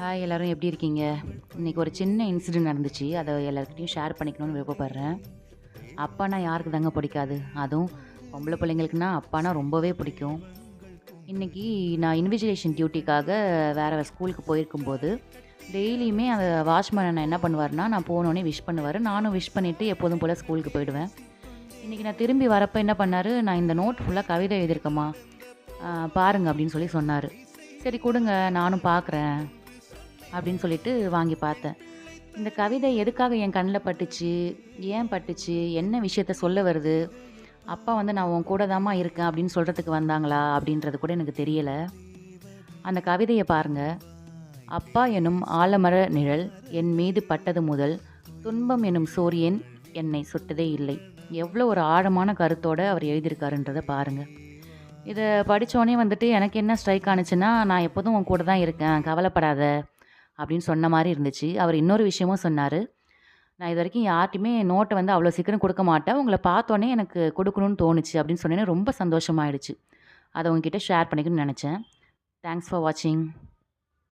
Hi எல்லாரும் எப்படி இருக்கீங்க? இன்னைக்கு ஒரு சின்ன இன்சிடென்ட் நடந்துச்சு. அத எல்லார்கிட்டயும் ஷேர் பண்ணிக்கணும்னு விருப்பப்படுறேன். அப்பான்னா யாருக்கு தாங்க பிடிக்காது? அதுவும் பொம்பள பிள்ளைங்களுக்குன்னா அப்பான்னா ரொம்பவே பிடிக்கும். இன்னைக்கு நான் இன்விஜிலேஷன் டியூட்டிக்காக வேற ஸ்கூலுக்கு போயிருக்கும்போது, டெய்லியுமே அந்த வாட்ச்மேன் அண்ணன் என்ன பண்ணுவாருன்னா, நான் போனோனே விஷ் பண்ணுவாரு. நானும் விஷ் பண்ணிட்டு எப்போதும் போல ஸ்கூலுக்கு போயிடுவேன். இன்னைக்கு நான் திரும்பி வரப்ப என்ன பண்ணாரு, "நான் இந்த நோட் ஃபுல்லா கவிதை எழுதியிருக்கேம்மா. பாருங்க" அப்படின்னு சொல்லி சொன்னாரு. சரி குடுங்க, நானும் பார்க்குறேன். அப்படின்னு சொல்லிட்டு வாங்கி பார்த்தேன். இந்த கவிதை எதுக்காக என் கண்ல பட்டுச்சு? ஏன் பட்டுச்சு? என்ன விஷயத்த சொல்ல வருது? அப்பா வந்து "நான் உன் கூட தாம்மா இருக்கேன்" அப்படின்னு சொல்றதுக்கு வந்தாங்களா? அப்படின்றது கூட எனக்கு தெரியல. அந்த கவிதைய பாருங்க. "அப்பா எனும் ஆலமர நிழல் என் மீது பட்டது முதல், துன்பம் எனும் சூரியன் என்னை சுட்டதே இல்லை." எவ்வளோ ஒரு ஆழமான கருத்தோட அவர் எழுதியிருக்காருன்றத பாருங்க. இத படிச்சோனே வந்துட்டு எனக்கு என்ன ஸ்ட்ரைக் ஆனுச்சுன்னா, "நான் எப்போதும் உன் கூட தான் இருக்கேன். கவலைப்படாத." அப்படின்னு சொன்ன மாரி இருந்துச்சு. அவர் இன்னொரு விஷயமும் சொன்னாரு. "நான் இதுவரைக்கும் யார்ட்டயுமே நோட்ட வந்து அவ்வளோ சீக்கிரம் குடுக்க மாட்டேன். உங்கள பார்த்தோனே எனக்கு குடுக்கணும்னு தோணுச்சு." அப்படின்னு சொன்னோனே ரொம்ப சந்தோஷமாயிடுச்சு. அத உங்ககிட்ட ஷேர் பண்ணிக்கணும்னு நெனச்சேன். தேங்க்ஸ் ஃபார் வாட்சிங்.